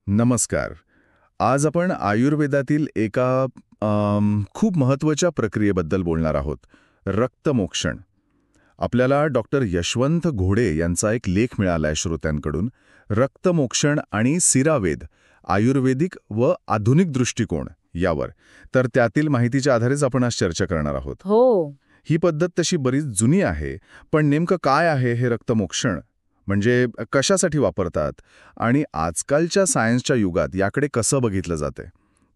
नमस्कार. आज आपण आयुर्वेदातील एका खूप महत्त्वाच्या प्रक्रियेबद्दल बोलणार आहोत. रक्तमोक्षण. आपल्याला डॉक्टर यशवंत घोडे यांचा एक लेख मिळाला आहे श्रोत्यांकडून. रक्तमोक्षण आणि सिरावेद, आयुर्वेदिक व आधुनिक दृष्टिकोन यावर. तर त्यातील माहितीच्या आधारेच आपण आज चर्चा करणार आहोत. हो. ही पद्धत तशी बरीच जुनी आहे, पण नेमकं काय आहे हे रक्तमोक्षण? म्हणजे कशासाठी वापरतात आणि आजकालच्या सायन्सच्या युगात याकडे कसं बघितलं जाते?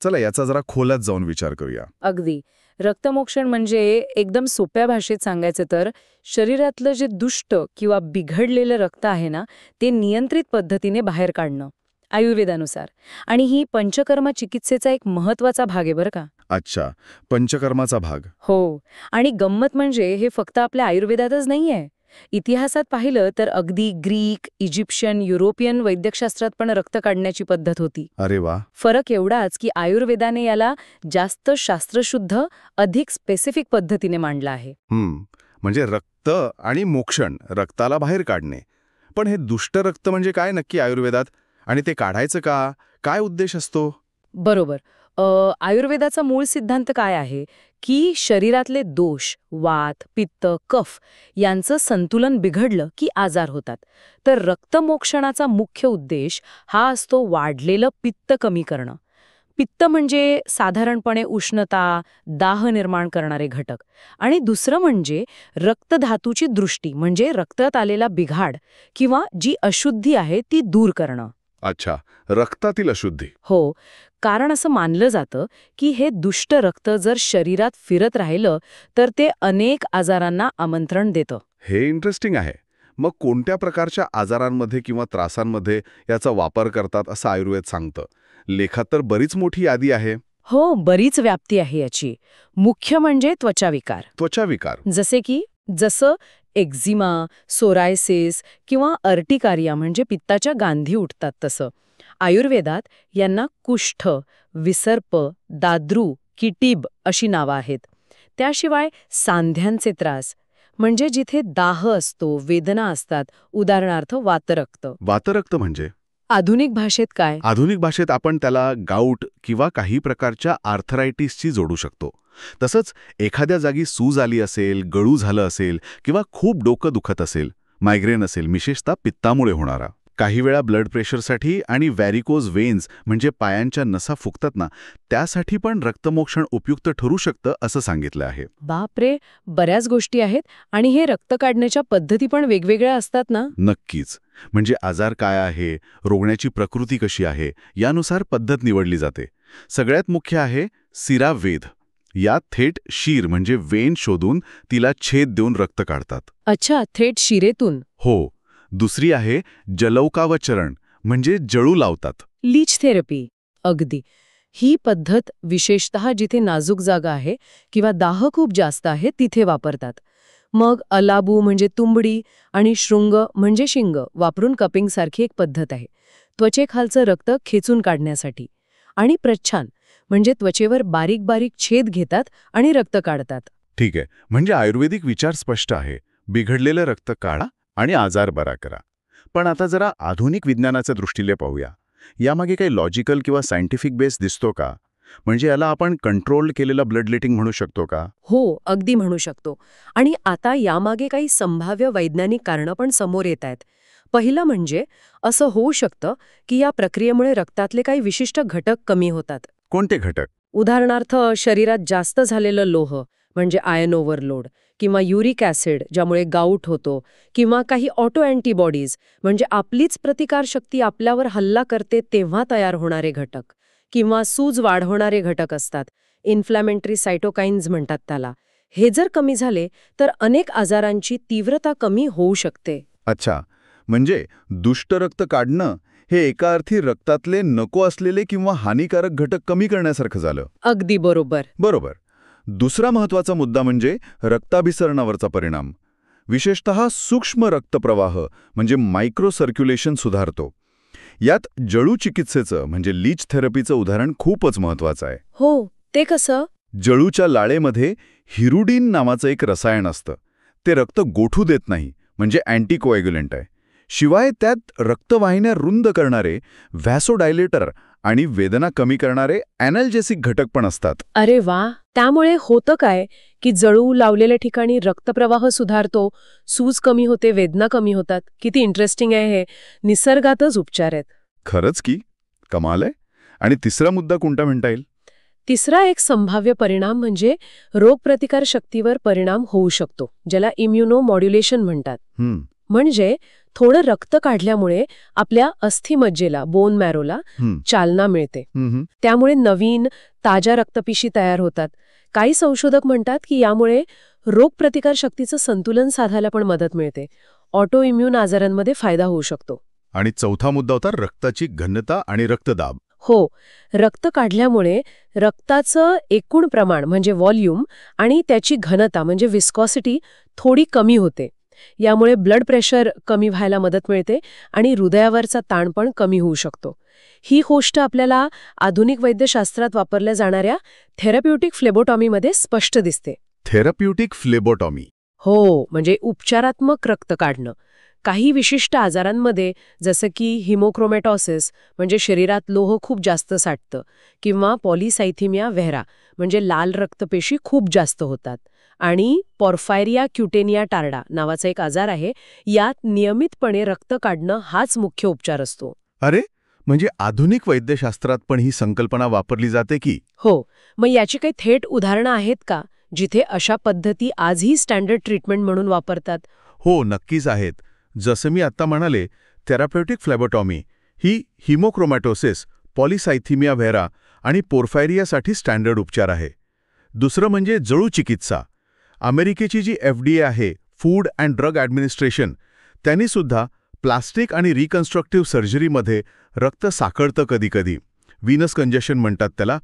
चला याचा जरा खोलात जाऊन विचार करूया. अगदी. रक्तमोक्षण म्हणजे एकदम सोप्या भाषेत सांगायचं तर शरीरातलं जे दुष्ट किंवा बिघडलेलं रक्त आहे ना, ते नियंत्रित पद्धतीने बाहेर काढणं आयुर्वेदानुसार. आणि ही पंचकर्मा चिकित्सेचा एक महत्वाचा भाग आहे बरं का. अच्छा, पंचकर्माचा भाग. हो. आणि गंमत म्हणजे हे फक्त आपल्या आयुर्वेदातच नाहीये. इतिहासात पाहिलं तर अगदी ग्रीक, इजिप्शियन, युरोपियन वैद्यकशास्त्रात पण रक्त काढण्याची पद्धत होती. अरे वा. फरक एवढाच की आयुर्वेदाने याला जास्त शास्त्रशुद्ध, अधिक स्पेसिफिक पद्धतीने मांडलं आहे. म्हणजे रक्त आणि मोक्षण, रक्ताला बाहेर काढणे. पण हे दुष्ट रक्त म्हणजे काय नक्की आयुर्वेदात? आणि ते काढायचं का? काय उद्देश असतो? बरोबर. आयुर्वेदाचा मूळ सिद्धांत काय आहे की शरीरातले दोष, वात, पित्त, कफ यांचं संतुलन बिघडलं की आजार होतात. तर रक्तमोक्षणाचा मुख्य उद्देश हा असतो वाढलेलं पित्त कमी करणं. पित्त म्हणजे साधारणपणे उष्णता, दाह निर्माण करणारे घटक. आणि दुसरं म्हणजे रक्तधातूची दृष्टी, म्हणजे रक्तात आलेला बिघाड किंवा जी अशुद्धी आहे ती दूर करणं. अच्छा, रक्तातील अशुद्धी. हो. कारण असं मानलं जातं की हे दुष्ट रक्त जर शरीरात फिरत राहिलं तर ते अनेक आजारांना आमंत्रण देतं. हे इंटरेस्टिंग आहे. मग कोणत्या प्रकारच्या आजारांमध्ये किंवा त्रासांमध्ये याचा वापर करतात असं आयुर्वेद सांगतं? लेखात तर बरीच मोठी यादी आहे. हो, बरीच व्याप्ती आहे याची. मुख्य म्हणजे त्वचाविकार. त्वचाविकार. जसं एक्झिमा, सोरायसिस किंवा अर्टिकारिया म्हणजे पित्ताच्या गांधी उठतात तसं. आयुर्वेदात यांना कुष्ठ, विसर्प, दाद्रू, किटीब अशी नावं आहेत. त्याशिवाय सांध्यांचे त्रास, म्हणजे जिथे दाह असतो, वेदना असतात, उदाहरणार्थ वातरक्त. वातरक्त म्हणजे? आधुनिक भाषेत काय? आधुनिक भाषेत आपण त्याला गाऊट किंवा काही प्रकारच्या आर्थरायटिसची जोडू शकतो. तसंच एखाद्या जागी सूज आली असेल, गळू झालं असेल किंवा खूप डोकं दुखत असेल, मायग्रेन असेल, विशेषतः पित्तामुळे होणारा. काही वेळा ब्लड प्रेशरसाठी आणि व्हॅरिकोज वेन्स म्हणजे पायांच्या नसा फुगतात ना, त्यासाठी पण रक्तमोक्षण उपयुक्त ठरू शकतं असं सांगितलं आहे. बापरे, बऱ्याच गोष्टी आहेत. आणि हे रक्त काढण्याच्या पद्धती पण वेगवेगळ्या असतात ना? नक्कीच. म्हणजे आजार काय आहे, रोगण्याची प्रकृती कशी आहे, यानुसार पद्धत निवडली जाते. सगळ्यात मुख्य आहे सिरावेद. यात थेट शीर म्हणजे वेन शोधून तिला छेद देऊन रक्त काढतात. अच्छा, थेट शिरेतून. हो. दुसरी आहे जलौकावचरण म्हणजे जळू लावतात. Leech therapy. अगदी. ही पद्धत विशेषतः जिथे नाजूक जागा आहे किंवा दाह खूप जास्त आहे तिथे वापरतात. मग अलाबू म्हणजे तुंबडी आणि शृंग म्हणजे शिंग वापरून कपिंगसारखी एक पद्धत आहे, त्वचेखालचं रक्त खेचून काढण्यासाठी. आणि प्रच्छान म्हणजे त्वचेवर बारीक बारीक छेद घेतात आणि रक्त काढतात. ठीक आहे. म्हणजे आयुर्वेदिक विचार स्पष्ट आहे. बिघडलेलं रक्त काढा आणि आजार बरा करा. पण आता जरा आधुनिक विज्ञानाच्या दृष्टीने पाहूया. यामागे काही लॉजिकल किंवा सायंटिफिक बेस दिसतो का? म्हणजे याला आपण कंट्रोल केलेलं ब्लड लेटिंग म्हणू शकतो का? हो, अगदी म्हणू शकतो. आणि आता यामागे काही संभाव्य वैज्ञानिक कारणं पण समोर येत आहेत. पहिलं म्हणजे असं होऊ शकतं की या प्रक्रियेमुळे रक्तातले काही विशिष्ट घटक कमी होतात. कोणते घटक? उदाहरणार्थ शरीरात जास्त झालेलं लोह म्हणजे आयन ओव्हरलोड, किंवा युरिक ॲसिड ज्यामुळे गाऊट होतो, किंवा काही ऑटो अँटीबॉडीज म्हणजे आपलीच प्रतिकारशक्ती आपल्यावर हल्ला करते तेव्हा तयार होणारे घटक, किंवा सूज वाढवणारे घटक असतात, इन्फ्लॅमेटरी सायटोकाइन्स म्हणतात त्याला. हे जर कमी झाले तर अनेक आजारांची तीव्रता कमी होऊ शकते. अच्छा, म्हणजे दुष्ट रक्त काढणं हे एका अर्थी रक्तातले नको असलेले किंवा हानिकारक घटक कमी करण्यासारखं झालं. अगदी बरोबर. बरोबर. दुसरा महत्त्वाचा मुद्दा म्हणजे रक्ताभिसरणावरचा परिणाम. विशेषतः सूक्ष्म रक्तप्रवाह म्हणजे मायक्रो सर्क्युलेशन सुधारतो. यात जळू चिकित्सेचं म्हणजे लीच थेरपीचं उदाहरण खूपच महत्त्वाचं आहे. हो, ते कसं? जळूच्या लाळेमध्ये हिरुडीन नावाचं एक रसायन असतं. ते रक्त गोठू देत नाही, म्हणजे अँटीकोॲग्युलंट आहे. शिवाय त्यात रक्तवाहिन्या रुंद करणारे व्हॅसोडायलेटर आणि वेदना कमी करणारे ॲनल्जेसिक घटक पण असतात. अरे वा. त्यामुळे होतं काय की जळू लावलेल्या ठिकाणी रक्तप्रवाह सुधारतो, सूज कमी होते, वेदना कमी होतात. किती इंटरेस्टिंग आहे हे. निसर्गातच उपचार आहेत. खरंच की कमाल आहे. आणि तिसरा मुद्दा कोणता म्हणता येईल? तिसरा एक संभाव्य परिणाम म्हणजे रोगप्रतिकार शक्तीवर परिणाम होऊ शकतो, ज्याला इम्युनोमॉड्युलेशन म्हणतात. म्हणजे थोडं रक्त काढल्यामुळे आपल्या अस्थिमज्जेला, बोन मॅरोला चालना मिळते. त्यामुळे नवीन ताज्या रक्तपिशी तयार होतात. काही संशोधक म्हणतात की यामुळे रोगप्रतिकार शक्तीचं संतुलन साधायला पण मदत मिळते. ऑटो इम्युन आजारांमध्ये फायदा होऊ शकतो. आणि चौथा मुद्दा होता रक्ताची घनता आणि रक्तदाब. हो, रक्त काढल्यामुळे रक्ताचं एकूण प्रमाण म्हणजे व्हॉल्यूम आणि त्याची घनता म्हणजे विस्कॉसिटी थोडी कमी होते. यामुळे ब्लड प्रेशर कमी व्हायला मदत मिळते आणि हृदयावरचा ताण पण कमी होऊ शकतो. ही गोष्ट आपल्याला आधुनिक वैद्यशास्त्रात वापरल्या जाणाऱ्या थेरप्युटिक फ्लेबोटॉमीमध्ये स्पष्ट दिसते. थेरप्युटिक फ्लेबोटॉमी. हो, म्हणजे उपचारात्मक रक्त काढणं. काही विशिष्ट आजारांमध्ये जसं की हिमोक्रोमॅटॉसिस म्हणजे शरीरात लोह खूप जास्त साठतं, किंवा पॉलिसायथिमिया व्हेरा म्हणजे लाल रक्तपेशी खूप जास्त होतात, आणि पॉर्फायरिया क्युटेनिया टार्डा नावाचा एक आजार आहे. यात नियमितपणे रक्त काढणं हाच मुख्य उपचार असतो. अरे, म्हणजे आधुनिक वैद्यशास्त्रात पण ही संकल्पना वापरली जाते की? हो. मग याची काही थेट उदाहरणं आहेत का जिथे अशा पद्धती आजही स्टँडर्ड ट्रीटमेंट म्हणून वापरतात? हो, नक्कीच आहेत. जसं मी आत्ता म्हणाले, थेरप्युटिक फ्लेबोटॉमी ही हिमोक्रोमॅटोसिस, पॉलिसायथिमिया व्हेरा आणि पोर्फायरियासाठी स्टँडर्ड उपचार आहे. दुसरं म्हणजे जळू चिकित्सा. अमेरिकेची जी FDA आहे, फूड अँड ड्रग ॲडमिनिस्ट्रेशन, त्यांनी सुद्धा प्लास्टिक आणि रिकन्स्ट्रक्टिव्ह सर्जरीमध्ये रक्त साकळतं कधीकधी, व्हीनस कंजेशन म्हणतात त्याला,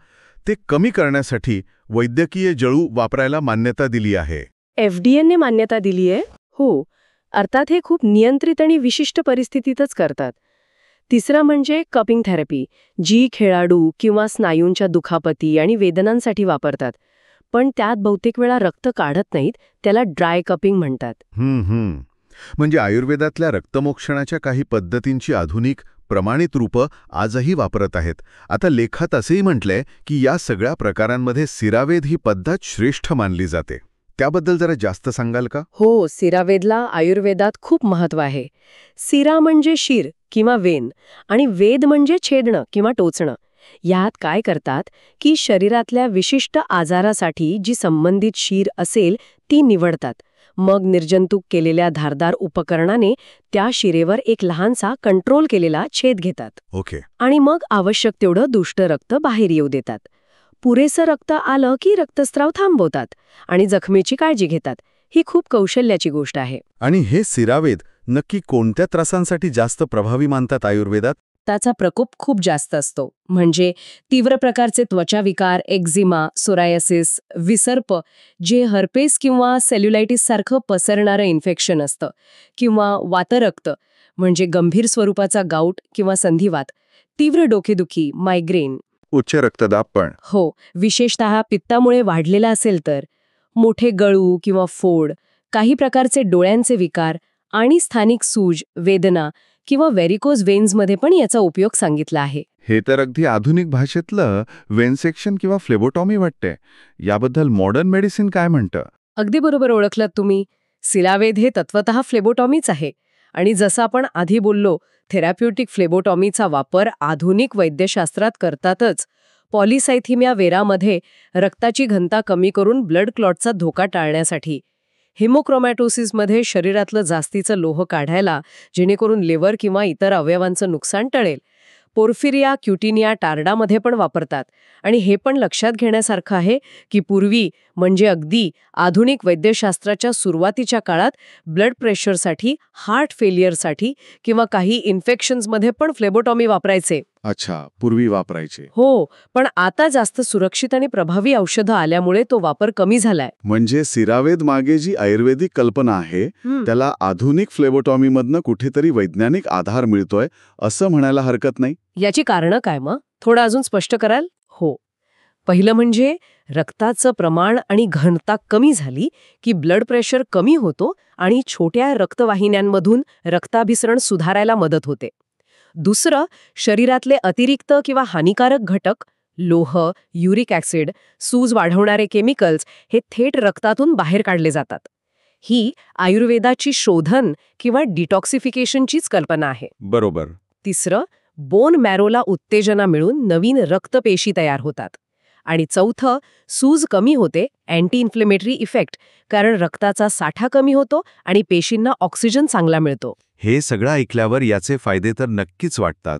ते कमी करण्यासाठी वैद्यकीय जळू वापरायला मान्यता दिली आहे. FDAने मान्यता दिली आहे? हो. अर्थात हे खूप नियंत्रित आणि विशिष्ट परिस्थितीतच करतात. तिसरा म्हणजे कपिंग थेरपी, जी खेळाडू किंवा स्नायूंच्या दुखापती आणि वेदनांसाठी वापरतात. पण त्यात बहुतेक वेळा रक्त काढत नाहीत, त्याला ड्राय कपिंग म्हणतात. म्हणजे आयुर्वेदातल्या रक्तमोक्षणाच्या काही पद्धतींची आधुनिक प्रमाणित रूपं आजही वापरत आहेत. आता लेखात असेही म्हटलंय की या सगळ्या प्रकारांमध्ये सिरावेद ही पद्धत श्रेष्ठ मानली जाते. त्याबद्दल जरा जास्त सांगाल का? हो, सिरावेदला आयुर्वेदात खूप महत्त्व आहे. सिरा म्हणजे शिर किंवा वेन, आणि वेद म्हणजे छेदणं किंवा टोचणं. यात काय करतात की शरीरातल्या विशिष्ट आजारासाठी जी संबंधित शिर असेल ती निवडतात. मग निर्जंतुक केलेल्या धारदार उपकरणाने त्या शिरेवर एक लहानसा कंट्रोल केलेला छेद घेतात. ओके. आणि मग आवश्यक तेवढं दुष्ट रक्त बाहेर येऊ देतात. पुरेसं रक्त आलं की रक्तस्राव थांबवतात आणि जखमेची काळजी घेतात. ही खूप कौशल्याची गोष्ट आहे. आणि हे सिरावेद नक्की कोणत्या त्रासांसाठी जास्त प्रभावी मानतात आयुर्वेदात? त्याचा प्रकोप खूप जास्त असतो. म्हणजे तीव्र प्रकारचे त्वचाविकार, एक्झिमा, सोरायसिस, विसर्प, जे हर्पेस किंवा सेल्युलायटिस सारखं पसरणारं इन्फेक्शन असतं, किंवा वातरक्त म्हणजे गंभीर स्वरूपाचा गाऊट किंवा संधिवात, तीव्र डोकेदुखी, मायग्रेन, उच्च रक्तदाब पण. हो, विशेषतः पित्तामुळे वाढलेला असेल तर, मोठे गळू किंवा फोड, काही प्रकारचे डोळ्यांचे विकार आणि स्थानिक सूज, वेदना किंवा व्हेरिकोज वेन्समध्ये पण याचा उपयोग सांगितला आहे. हे तर अगदी आधुनिक भाषेतलं वेनसेक्शन किंवा फ्लेबोटॉमी वाटते. याबद्दल मॉडर्न मेडिसिन काय म्हणतं? अगदी बरोबर ओळखलात तुम्ही. सिरावेद हे तत्वतः फ्लेबोटॉमीच आहे. आणि जसं आपण आधी बोललो, थेरप्युटिक फ्लेबोटॉमीचा वापर आधुनिक वैद्यशास्त्रात करतातच. पॉलिसायथिमिया वेरामध्ये रक्ताची घनता कमी करून ब्लड क्लॉटचा धोका टाळण्यासाठी, हिमोक्रोमॅटोसिसमध्ये शरीरातलं जास्तीचं लोह काढायला, जेणेकरून लिव्हर किंवा इतर अवयवांचं नुकसान टळेल, पोर्फिरिया क्युटिनिया टार्डामध्ये पण वापरतात. आणि हे पण लक्षात घेण्यासारखं आहे की पूर्वी म्हणजे अगदी आधुनिक वैद्यशास्त्राच्या सुरुवातीच्या काळात ब्लड प्रेशरसाठी, हार्ट फेलियरसाठी किंवा काही इन्फेक्शन्समध्ये पण फ्लेबोटॉमी वापरायचे. अच्छा, पूर्वी वापरायचे. हो, पण आता जास्त सुरक्षित आणि प्रभावी औषधं आल्यामुळे तो वापर कमी झालाय. म्हणजे सिरावेद मागे जी आयुर्वेदिक कल्पना आहे त्याला आधुनिक फ्लेबोटॉमीमधनं कुठेतरी वैज्ञानिक आधार मिळतोय असं म्हणायला हरकत नाही. याची कारणं काय मग? थोडं अजून स्पष्ट कराल? हो. पहिलं म्हणजे रक्ताचं प्रमाण आणि घनता कमी झाली की ब्लड प्रेशर कमी होतो आणि छोट्या रक्तवाहिन्यांमधून रक्ताभिसरण सुधारायला मदत होते. दुसरं, शरीरातले अतिरिक्त किंवा हानिकारक घटक, लोह, युरिक ॲसिड, सूज वाढवणारे केमिकल्स हे थेट रक्तातून बाहेर काढले जातात. ही आयुर्वेदाची शोधन किंवा डिटॉक्सिफिकेशनचीच कल्पना आहे. बरोबर. तिसरं, बोन मॅरोला उत्तेजना मिळून नवीन रक्तपेशी तयार होतात. आणि चौथं, सूज कमी होते, अँटी इन्फ्लेमेटरी इफेक्ट, कारण रक्ताचा साठा कमी होतो आणि पेशींना ऑक्सिजन चांगला मिळतो. हे सगळं ऐकल्यावर याचे फायदे तर नक्कीच वाटतात.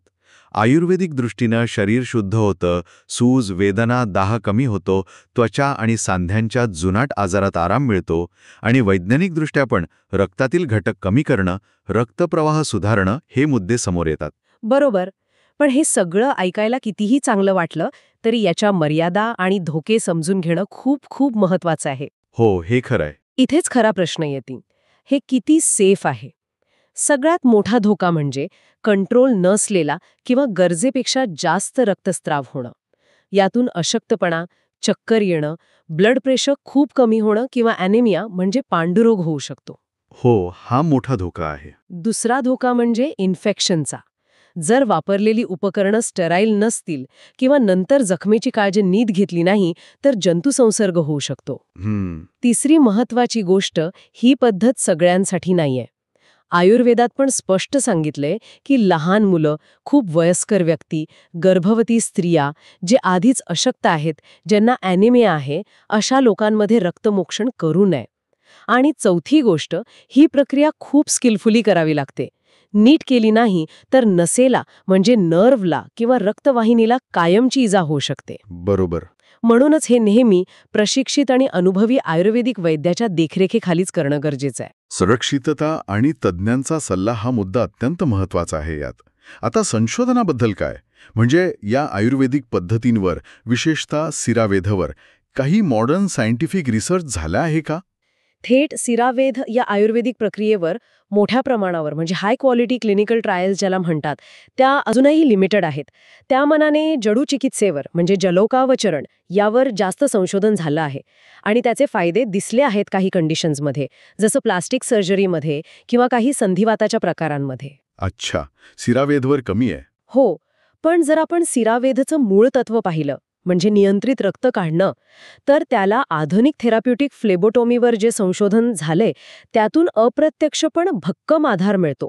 आयुर्वेदिक दृष्टीनं शरीर शुद्ध होतं, सूज, वेदना, दाह कमी होतो, त्वचा आणि सांध्यांच्या जुनाट आजारात आराम मिळतो आणि वैज्ञानिकदृष्ट्या पण रक्तातील घटक कमी करणं, रक्तप्रवाह सुधारणं हे मुद्दे समोर येतात. बरोबर. पण हे सगळं ऐकायला कितीही चांगलं वाटलं तरी याच्या मर्यादा आणि धोके समजून घेणं खूप खूप महत्वाचं आहे. हो, हे खरंय. इथेच खरा प्रश्न येतील. हे किती सेफ आहे? सगळ्यात मोठा धोका म्हणजे कंट्रोल नसलेला किंवा गरजेपेक्षा जास्त रक्तस्राव होणं. यातून अशक्तपणा, चक्कर येणं, ब्लड प्रेशर खूप कमी होणं किंवा ॲनेमिया म्हणजे पांडुरोग होऊ शकतो. हो, हा मोठा धोका आहे. दुसरा धोका म्हणजे इन्फेक्शनचा. जर वापरलेली उपकरणं स्टराईल नसतील किंवा नंतर जखमेची काळजी नीट घेतली नाही तर जंतुसंसर्ग होऊ शकतो. तिसरी महत्वाची गोष्ट, ही पद्धत सगळ्यांसाठी नाहीये. आयुर्वेदात पण स्पष्ट सांगितलंय की लहान मुलं, खूप वयस्कर व्यक्ती, गर्भवती स्त्रिया, जे आधीच अशक्त आहेत, ज्यांना ॲनेमिया आहे, अशा लोकांमध्ये रक्तमोक्षण करू नये. आणि चौथी गोष्ट, ही प्रक्रिया खूप स्किलफुली करावी लागते. नीट केली नाही तर नसेला म्हणजे नर्व्हला किंवा रक्तवाहिनीला कायमची इजा होऊ शकते. बरोबर. म्हणूनच हे नेहमी प्रशिक्षित आणि अनुभवी आयुर्वेदिक वैद्याच्या देखरेखीखालीच करणं गरजेचं आहे. सुरक्षितता आणि तज्ज्ञांचा सल्ला हा मुद्दा अत्यंत महत्वाचा आहे यात. आता संशोधनाबद्दल काय? म्हणजे या आयुर्वेदिक पद्धतींवर, विशेषतः सिरावेधवर, काही मॉडर्न सायंटिफिक रिसर्च झाला आहे का? थेट सिरावेध या आयुर्वेदिक प्रक्रियेवर मोठ्या प्रमाणावर म्हणजे हाय क्वालिटी क्लिनिकल ट्रायल्स ज्याला म्हणतात, त्या अजूनही लिमिटेड आहेत. त्या मनाने जडू चिकित्सेवर म्हणजे जलोकावचरण यावर जास्त संशोधन झालं आहे आणि त्याचे फायदे दिसले आहेत काही कंडिशन्समध्ये, जसं प्लास्टिक सर्जरीमध्ये किंवा काही संधिवाताच्या प्रकारांमध्ये. अच्छा, सिरावेधवर कमी आहे. हो, पण जर आपण सिरावेधचं मूळ तत्व पाहिलं, म्हणजे नियंत्रित रक्त काढणं, तर त्याला आधुनिक थेराप्युटिक फ्लेबोटोमीवर जे संशोधन झालंय त्यातून अप्रत्यक्ष पण भक्कम आधार मिळतो.